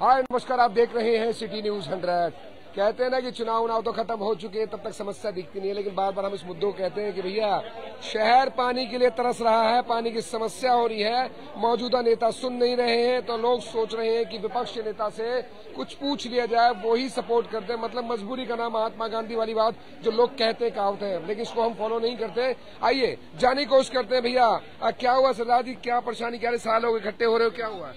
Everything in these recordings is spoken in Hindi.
हाय नमस्कार, आप देख रहे हैं सिटी न्यूज 100। कहते हैं ना कि चुनाव तो खत्म हो चुके हैं, तब तक समस्या दिखती नहीं है, लेकिन बार बार हम इस मुद्दों को कहते हैं कि भैया शहर पानी के लिए तरस रहा है, पानी की समस्या हो रही है, मौजूदा नेता सुन नहीं रहे हैं, तो लोग सोच रहे हैं कि विपक्ष के नेता से कुछ पूछ लिया जाए, वो ही सपोर्ट करते हैं। मतलब मजबूरी का नाम महात्मा गांधी वाली बात जो लोग कहते हैं कहावत है, लेकिन इसको हम फॉलो नहीं करते। आइए जानने की कोशिश करते हैं भैया क्या हुआ सरदार जी, क्या परेशानी, क्या साल हो गए इकट्ठे हो रहे हो, क्या हुआ?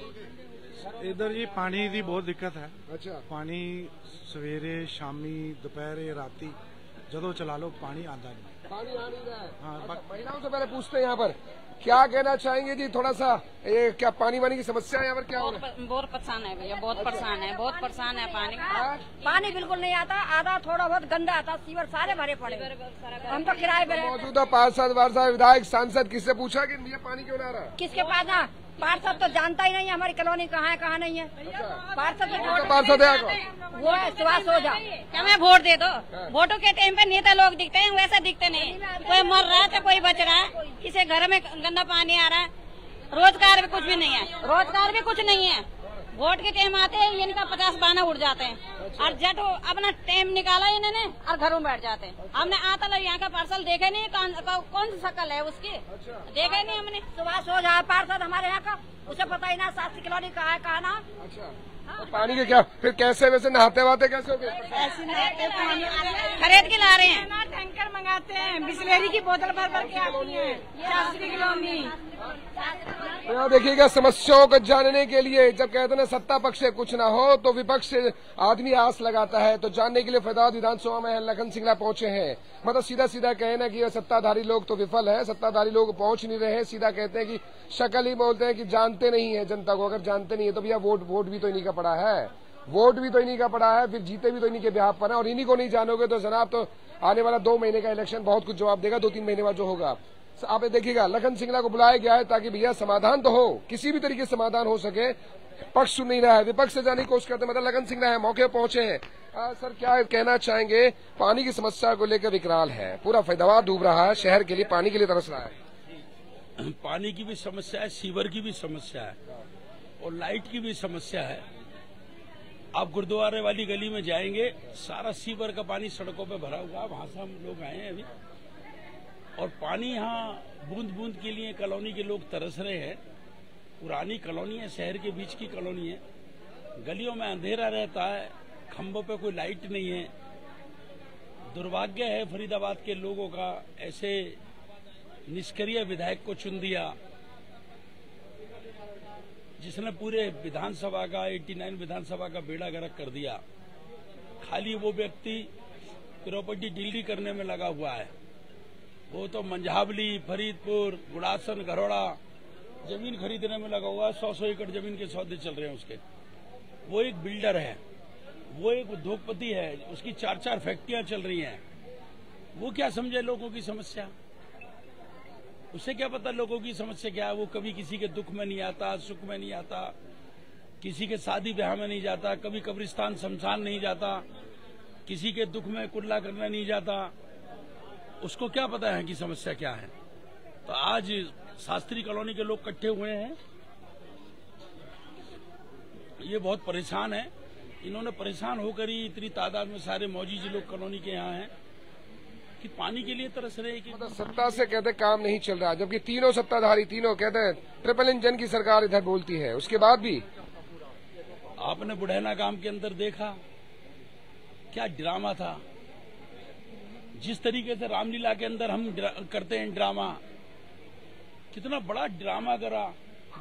इधर जी पानी की बहुत दिक्कत है। अच्छा, पानी सवेरे शामी दोपहर राती जदों चला लो पानी आता नहीं, पानी आ नहीं रहा है। हाँ, अच्छा, महिलाओं से पहले पूछते हैं यहाँ पर क्या कहना चाहेंगे जी, थोड़ा सा ये क्या पानी वानी की समस्या है यहाँ पर, क्या हो रहा है? बहुत परेशान है भैया, बहुत परेशान है, बहुत परेशाान है। पानी बिल्कुल नहीं आता, आधा थोड़ा बहुत गंदा आता, सीवर सारे भरे पड़े, हम तो किराए पे रहते। मौजूदा 5-7 बार विधायक सांसद किससे पूछा कि भैया पानी क्यों ना आ रहा? किसके पास ना, पार्षद तो जानता ही नहीं है हमारी कॉलोनी कहाँ है कहाँ नहीं है। पार्षद है वो है सुभाष ओझा। क्या मैं वोट दे दो, वोटों के टाइम पे नेता लोग दिखते हैं, वैसा दिखते नहीं। कोई मर रहा है तो कोई बच रहा है, किसी घर में गंदा पानी आ रहा है, रोजगार भी कुछ भी नहीं है, रोजगार भी कुछ नहीं है। वोट के टाइम आते हैं इनका 50 बाना उड़ जाते हैं और जट अपना टाइम निकाला इन्होंने और घरों में बैठ जाते हैं। हमने आता यहाँ का पार्सल देखे नहीं, कौन सी शक्ल है उसकी, देखे नहीं हमने। सुभाष ओझा पार्षद हमारे यहाँ का, उसे पता ही ना शास्त्री कॉलोनी कहाँ है कहाँ ना। तो पानी के क्या फिर कैसे वैसे नहाते वाते कैसे हो गए? खरीद के ला रहे हैं, टैंकर मंगाते हैं, बिस्लेरी की बोतल भर भर के आती है शास्त्री कॉलोनी। यहाँ देखिएगा, समस्याओं को जानने के लिए जब कहते हैं ना सत्ता पक्ष से कुछ ना हो तो विपक्ष से आदमी आस लगाता है, तो जानने के लिए फरीदाबाद विधानसभा में लखन सिंगला पहुंचे हैं। मतलब सीधा सीधा कहे ना कि सत्ताधारी लोग तो विफल है, सत्ताधारी लोग पहुंच नहीं रहे, सीधा कहते हैं कि शक्ल ही बोलते हैं कि जानते नहीं है जनता को। अगर जानते नहीं है तो भैया वोट भी तो इन्हीं का पड़ा है, वोट भी तो इन्हीं का पड़ा है, फिर जीते भी तो इन्हीं के बिहार पर है, और इन्हीं को नहीं जानोगे तो जनाब तो आने वाला 2 महीने का इलेक्शन बहुत कुछ जवाब देगा, 2-3 महीने बाद जो होगा। आप देखिएगा लखन सिंगला को बुलाया गया है ताकि भैया समाधान तो हो, किसी भी तरीके से समाधान हो सके। पक्ष सुन नहीं रहा है, विपक्ष से जाने की कोशिश करते हैं। मतलब लखन सिंगला है, मौके पहुंचे हैं। सर क्या कहना चाहेंगे, पानी की समस्या को लेकर विकराल है, पूरा फरीदाबाद डूब रहा है, शहर के लिए पानी के लिए तरस रहा है। पानी की भी समस्या है, सीवर की भी समस्या है और लाइट की भी समस्या है। आप गुरुद्वारे वाली गली में जाएंगे, सारा सीवर का पानी सड़कों पे भरा हुआ है, वहां से हम लोग आए हैं अभी, और पानी यहाँ बूंद बूंद के लिए कॉलोनी के लोग तरस रहे हैं। पुरानी कॉलोनी है, शहर के बीच की कॉलोनी है, गलियों में अंधेरा रहता है, खंभों पे कोई लाइट नहीं है। दुर्भाग्य है फरीदाबाद के लोगों का, ऐसे निष्क्रिय विधायक को चुन दिया जिसने पूरे विधानसभा का 89 विधानसभा का बेड़ा गर्क कर दिया। खाली वो व्यक्ति प्रॉपर्टी डील करने में लगा हुआ है, वो तो मंझावली, फरीदपुर, गुड़ासन, घरोड़ा जमीन खरीदने में लगा हुआ है। 100 एकड़ जमीन के सौदे चल रहे हैं उसके। वो एक बिल्डर है, वो एक उद्योगपति है, उसकी 4-4 फैक्ट्रियां चल रही हैं। वो क्या समझे लोगों की समस्या, उसे क्या पता लोगों की समस्या क्या है। वो कभी किसी के दुख में नहीं आता, सुख में नहीं आता, किसी के शादी ब्याह में नहीं जाता, कभी कब्रिस्तान शमशान नहीं जाता, किसी के दुख में कुल्ला करने नहीं जाता। उसको क्या पता है कि समस्या क्या है। तो आज शास्त्री कॉलोनी के लोग इकट्ठे हुए हैं, ये बहुत परेशान है। इन्होंने परेशान होकर ही इतनी तादाद में सारे मौजी जी लोग कॉलोनी के यहाँ हैं कि पानी के लिए तरस रहे हैं। कि मतलब सत्ता से कहते काम नहीं चल रहा, जबकि तीनों सत्ताधारी, तीनों कहते हैं ट्रिपल इंजन की सरकार इधर बोलती है, उसके बाद भी आपने बुढ़ैना गांव के अंदर देखा क्या ड्रामा था। जिस तरीके से रामलीला के अंदर हम करते हैं ड्रामा, कितना बड़ा ड्रामा करा।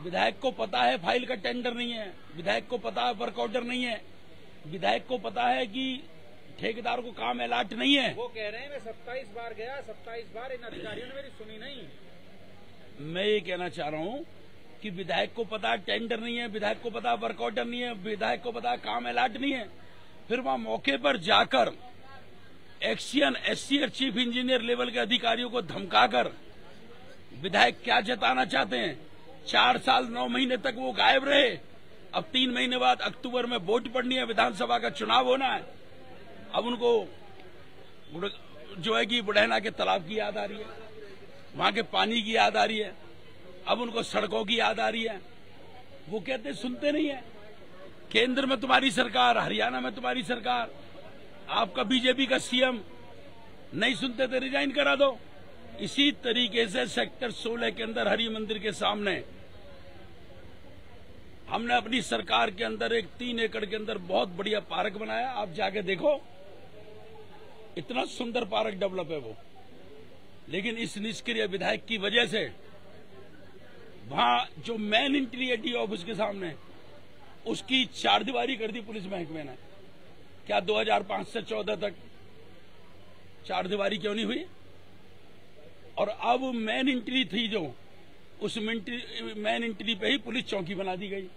विधायक को पता है फाइल का टेंडर नहीं है, विधायक को पता है वर्क ऑर्डर नहीं है, विधायक को पता है कि ठेकेदार को काम अलॉट नहीं है। वो कह रहे हैं मैं 27 बार गया, 27 बार इन अधिकारियों ने मेरी सुनी नहीं। मैं ये कहना चाह रहा हूँ कि विधायक को पता है टेंडर नहीं है, विधायक को पता है वर्क ऑर्डर नहीं है, विधायक को पता है काम अलॉट नहीं है, फिर वहां मौके पर जाकर एक्सियन एससीआर चीफ इंजीनियर लेवल के अधिकारियों को धमकाकर विधायक क्या जताना चाहते हैं। 4 साल 9 महीने तक वो गायब रहे, अब 3 महीने बाद अक्टूबर में वोट पड़नी है, विधानसभा का चुनाव होना है। अब उनको जो है कि बुढ़ैना के तालाब की याद आ रही है, वहां के पानी की याद आ रही है, अब उनको सड़कों की याद आ रही है। वो कहते सुनते नहीं है। केंद्र में तुम्हारी सरकार, हरियाणा में तुम्हारी सरकार, आपका बीजेपी का सीएम, नहीं सुनते तो रिजाइन करा दो। इसी तरीके से सेक्टर 16 के अंदर हरि मंदिर के सामने हमने अपनी सरकार के अंदर एक 3 एकड़ के अंदर बहुत बढ़िया पार्क बनाया। आप जाके देखो, इतना सुंदर पार्क डेवलप है वो। लेकिन इस निष्क्रिय विधायक की वजह से वहां जो मेन एंट्री है डी ऑफिस के सामने, उसकी 4 दीवारी कर दी पुलिस महकमे ने। क्या 2005 से 14 तक 4 दीवारी क्यों नहीं हुई? और अब मेन एंट्री थी जो, उस मेन एंट्री पे ही पुलिस चौकी बना दी गई।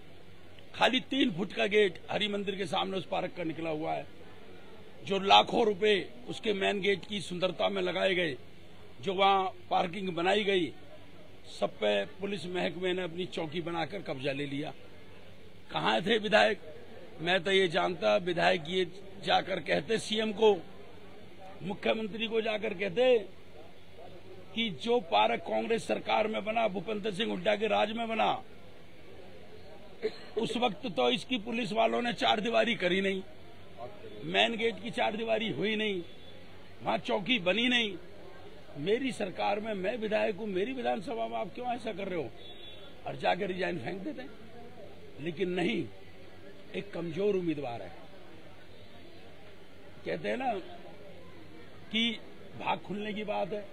खाली 3 फुट का गेट हरि मंदिर के सामने उस पार्क का निकला हुआ है। जो लाखों रुपए उसके मेन गेट की सुंदरता में लगाए गए, जो वहां पार्किंग बनाई गई, सब पे पुलिस महकमे ने अपनी चौकी बनाकर कब्जा ले लिया। कहाँ थे विधायक? मैं तो ये जानता, विधायक ये जाकर कहते सीएम को, मुख्यमंत्री को जाकर कहते कि जो पार्क कांग्रेस सरकार में बना, भूपेंद्र सिंह हुड्डा के राज में बना, उस वक्त तो इसकी पुलिस वालों ने 4 दीवारी करी नहीं, मेन गेट की 4 दीवारी हुई नहीं, वहां चौकी बनी नहीं। मेरी सरकार में मैं विधायक हूं, मेरी विधानसभा में आप क्यों ऐसा कर रहे हो? और जाकर रिजाइन फेंक देते हैं। लेकिन नहीं, एक कमजोर उम्मीदवार है। कहते हैं ना कि भाग खुलने की बात है।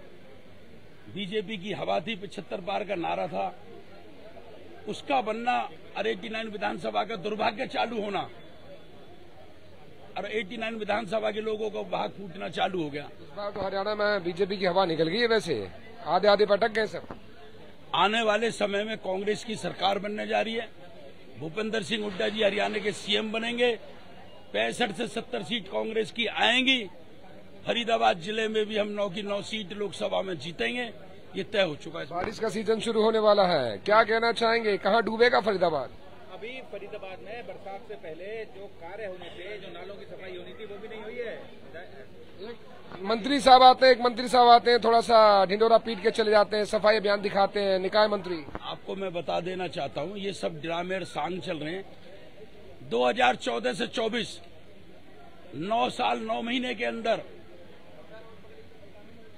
बीजेपी की हवा थी, 75 पार का नारा था, उसका बनना और 89 विधानसभा का दुर्भाग्य चालू होना, और 89 विधानसभा के लोगों को भाग फूटना चालू हो गया। इस बार तो हरियाणा में बीजेपी की हवा निकल गई है। वैसे आधे आधे पटक गए सब। आने वाले समय में कांग्रेस की सरकार बनने जा रही है। भूपेंद्र सिंह हुड्डा जी हरियाणा के सीएम बनेंगे। 65 से 70 सीट कांग्रेस की आएंगी। फरीदाबाद जिले में भी हम 9 की 9 सीट लोकसभा में जीतेंगे, ये तय हो चुका है। बारिश का सीजन शुरू होने वाला है, क्या कहना चाहेंगे? कहाँ डूबेगा फरीदाबाद? अभी फरीदाबाद में बरसात से पहले जो कार्य होने थे, जो नालों की सफाई होनी थी, वो भी नहीं हुई है। मंत्री साहब आते हैं, थोड़ा सा ढिंडोरा पीट के चले जाते हैं, सफाई अभियान दिखाते हैं, निकाय मंत्री। आपको मैं बता देना चाहता हूं, ये सब ड्रामे और सांग चल रहे हैं। 2014 से 24 9 साल 9 महीने के अंदर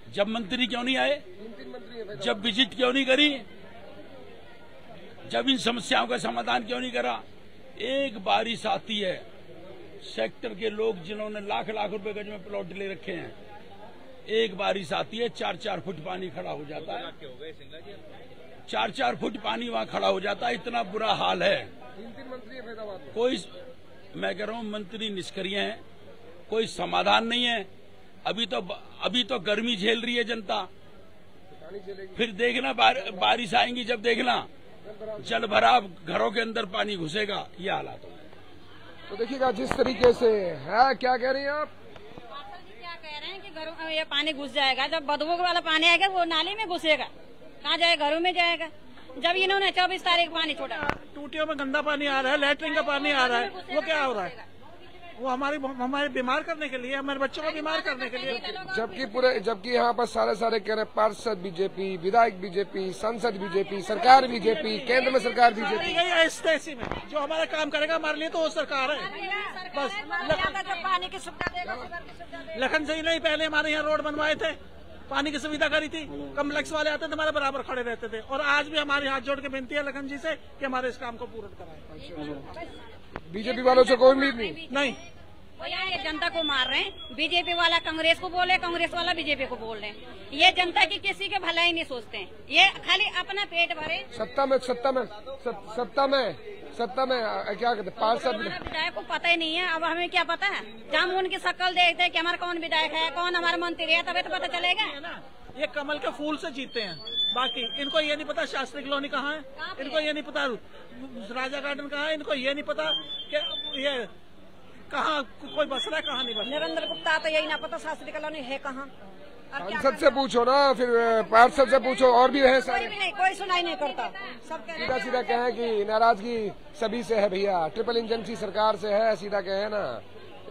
जब मंत्री क्यों नहीं आए, जब विजिट क्यों नहीं करी, जब इन समस्याओं का समाधान क्यों नहीं करा? एक बारिश आती है, सेक्टर के लोग जिन्होंने लाख लाख रुपए गज में प्लॉट ले रखे हैं, एक बारिश आती है 4-4 फुट पानी खड़ा हो जाता है। 4-4 फुट पानी वहां खड़ा हो जाता है। इतना बुरा हाल है। 3 मंत्री फरीदाबाद में। कोई, मैं कह रहा हूं, मंत्री निष्क्रिय हैं, कोई समाधान नहीं है। अभी तो गर्मी झेल रही है जनता, फिर देखना बारिश आएंगी, जब देखना जल भराव, घरों के अंदर पानी घुसेगा, ये हालात होंगे। तो देखिएगा जिस तरीके से है। क्या कह रही हैं आप? क्या कह रहे हैं कि घरों में ये पानी घुस जाएगा, जब बदबू वाला पानी आएगा वो नाली में घुसेगा, कहाँ जाएगा? घरों में जाएगा। जब इन्होंने 24 तारीख पानी छोड़ा, टूटियों में गंदा पानी आ रहा है, लैट्रिन का पानी आ रहा है, वो क्या हो रहा है? वो हमारे बीमार करने के लिए, हमारे बच्चों को बीमार करने के लिए। जबकि यहाँ पर सारे कह रहे हैं पार्षद बीजेपी, विधायक बीजेपी, सांसद बीजेपी, सरकार बीजेपी, केंद्र में सरकार बीजेपी। ऐसी में जो हमारा काम करेगा हमारे लिए तो वो सरकार है। बस पानी की सुविधा देगा। लखन से ही नहीं, पहले हमारे यहाँ रोड बनवाए थे, पानी की सुविधा करी थी, कम्प्लेक्स वाले आते थे हमारे बराबर खड़े रहते थे। और आज भी हमारे हाथ जोड़ के विनती है लखन जी से कि हमारे इस काम को पूर्ण कराएं। बीजेपी वालों से कोई उम्मीद नहीं। ये जनता को मार रहे हैं। बीजेपी वाला कांग्रेस को बोले, कांग्रेस वाला बीजेपी को बोल रहे हैं। ये जनता की किसी के भलाई नहीं सोचते हैं, ये खाली अपना पेट भरे। सत्ता में क्या कहते हैं पार्षद विधायक को पता ही नहीं है। अब हमें क्या पता है? जब हम उनकी शक्ल देखते हैं कि हमारा कौन विधायक है, कौन हमारा मंत्री है, तभी तो पता चलेगा। ये कमल के फूल से जीते हैं, बाकी इनको ये नहीं पता शास्त्री कॉलोनी कहाँ है, इनको ये नहीं पता राजा गार्डन कहाँ है, इनको ये नहीं पता कि ये कहाँ कोई बस रहा है, कहाँ नहीं बस। नरेंद्र गुप्ता तो यही ना पता शास्त्री कॉलोनी है कहाँ। सांसद से पूछो ना, फिर पार्षद से पूछो, और भी है सारे। कोई भी नहीं, कोई सुनाई नहीं करता। सब सीधा कहें कि नाराजगी सभी से है भैया, ट्रिपल इंजन की सरकार से है, सीधा कहे ना।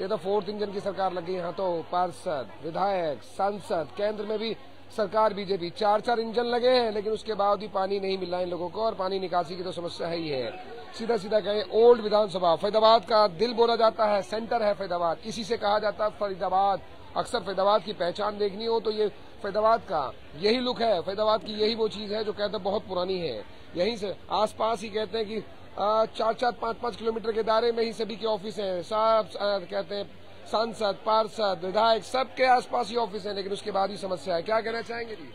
ये तो 4th इंजन की सरकार लगी। यहाँ तो पार्षद, विधायक, सांसद, केंद्र में भी सरकार बीजेपी, 4 इंजन लगे हैं, लेकिन उसके बाद भी पानी नहीं मिल रहा इन लोगों को, और पानी निकासी की तो समस्या है ही है। सीधा सीधा कहें ओल्ड विधानसभा, फरीदाबाद का दिल बोला जाता है, सेंटर है फरीदाबाद, इसी से कहा जाता है फरीदाबाद। अक्सर फरीदाबाद की पहचान देखनी हो तो ये फरीदाबाद का यही लुक है, फरीदाबाद की यही वो चीज है जो कहते हैं बहुत पुरानी है। यहीं से आसपास ही कहते हैं कि 4-4, 5-5 किलोमीटर के दायरे में ही सभी के ऑफिस हैं। सब कहते हैं सांसद, पार्षद, विधायक सबके आसपास ही ऑफिस है, लेकिन उसके बाद ही समस्या है। क्या कहना चाहेंगे जी?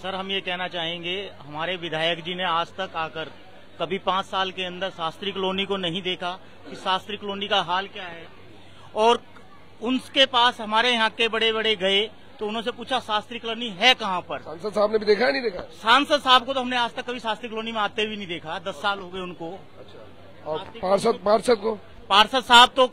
सर, हम ये कहना चाहेंगे, हमारे विधायक जी ने आज तक आकर कभी 5 साल के अंदर शास्त्री कॉलोनी को नहीं देखा कि शास्त्री कॉलोनी का हाल क्या है। और उनके पास हमारे यहाँ के बड़े बड़े गए तो उन्होंने पूछा शास्त्री कॉलोनी है कहाँ पर। सांसद साहब ने भी देखा है नहीं देखा? सांसद साहब को तो हमने आज तक कभी शास्त्री कॉलोनी में आते भी नहीं देखा, 10 साल हो गए उनको। और पार्षद को? पार्षद साहब तो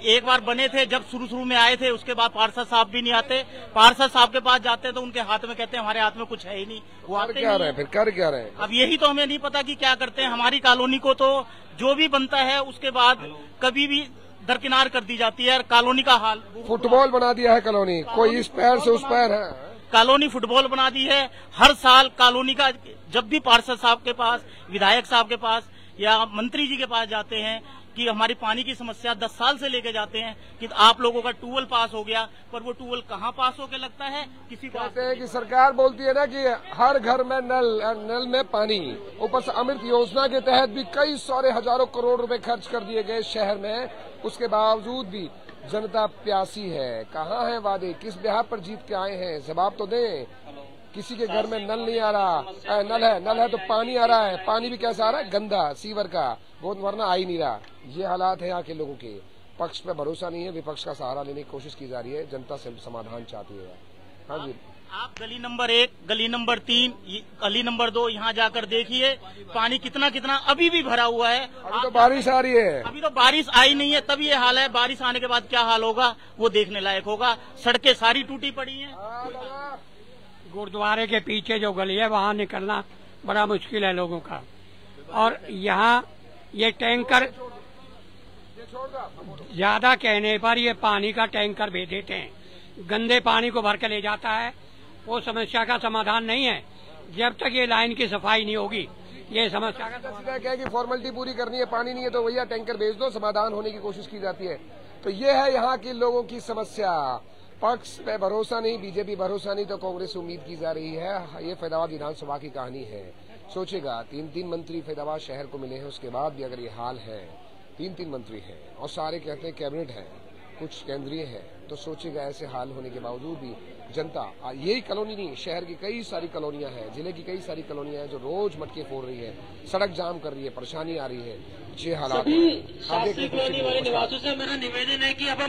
एक बार बने थे, जब शुरू में आए थे, उसके बाद पार्षद साहब भी नहीं आते। पार्षद साहब के पास जाते तो उनके हाथ में कहते हैं हमारे हाथ में कुछ है ही नहीं, वो आते क्या रहे हैं, फिर कर क्या रहे हैं? अब यही तो हमें नहीं पता कि क्या करते हैं। हमारी कॉलोनी को तो जो भी बनता है उसके बाद कभी भी दरकिनार कर दी जाती है। कॉलोनी का हाल फुटबॉल बना दिया है कॉलोनी, कोई इस पैर से उस पैर है। कॉलोनी फुटबॉल बना दी है। हर साल कॉलोनी का जब भी पार्षद साहब के पास, विधायक साहब के पास या मंत्री जी के पास जाते हैं कि हमारी पानी की समस्या 10 साल से लेके जाते हैं कि आप लोगों का ट्यूबवेल पास हो गया, पर वो ट्यूबवेल कहाँ पास होके लगता है किसी को। कहते हैं कि सरकार बोलती है ना कि हर घर में नल में पानी, ऊपर से अमृत योजना के तहत भी कई सारे हजारों करोड़ रुपए खर्च कर दिए गए शहर में, उसके बावजूद भी जनता प्यासी है। कहाँ है वादे, किस बिहार पर जीत के आए हैं, जवाब तो दें। किसी के घर में नल नहीं आ रहा, नल है तो पानी आ रहा है, पानी भी कैसा आ रहा है, गंदा, सीवर का, वो वरना आ ही नहीं रहा। ये हालात है यहाँ के लोगों के। पक्ष पे भरोसा नहीं है, विपक्ष का सहारा लेने की कोशिश की जा रही है, जनता से समाधान चाहती है। हाँ जी, आप गली नंबर 1, गली नंबर 3, गली नंबर 2 यहाँ जाकर देखिए, पानी कितना कितना अभी भी भरा हुआ है। अभी तो बारिश आ रही है, अभी तो बारिश आई नहीं है, तब ये हाल है। बारिश आने के बाद क्या हाल होगा वो देखने लायक होगा। सड़कें सारी टूटी पड़ी हैं। गुरुद्वारे के पीछे जो गली है वहाँ निकलना बड़ा मुश्किल है लोगों का। और यहाँ ये टैंकर ज्यादा कहने पर ये पानी का टैंकर भेज देते हैं, गंदे पानी को भर के ले जाता है। वो समस्या का समाधान नहीं है जब तक ये लाइन की सफाई नहीं होगी। ये समस्या का सीधा क्या है कि फॉर्मेलिटी पूरी करनी है, पानी नहीं है तो भैया टैंकर भेज दो, समाधान होने की कोशिश की जाती है। तो ये है यहाँ के लोगों की समस्या। पक्ष पे भरोसा नहीं, बीजेपी भरोसा नहीं, तो कांग्रेस उम्मीद की जा रही है। ये फरीदाबाद विधानसभा की कहानी है। सोचेगा 3-3 मंत्री फरीदाबाद शहर को मिले हैं, उसके बाद भी अगर ये हाल है, 3-3 मंत्री हैं और सारे कहते हैं कैबिनेट है, कुछ केंद्रीय है, तो सोचेगा ऐसे हाल होने के बावजूद भी जनता, यही कॉलोनी नहीं, शहर की कई सारी कॉलोनियां हैं, जिले की कई सारी कॉलोनियां हैं जो रोज मटके फोड़ रही है, सड़क जाम कर रही है, परेशानी आ रही है। ये हालात सभी शास्त्री कॉलोनी वाले निवासियों से मेरा निवेदन है कि अब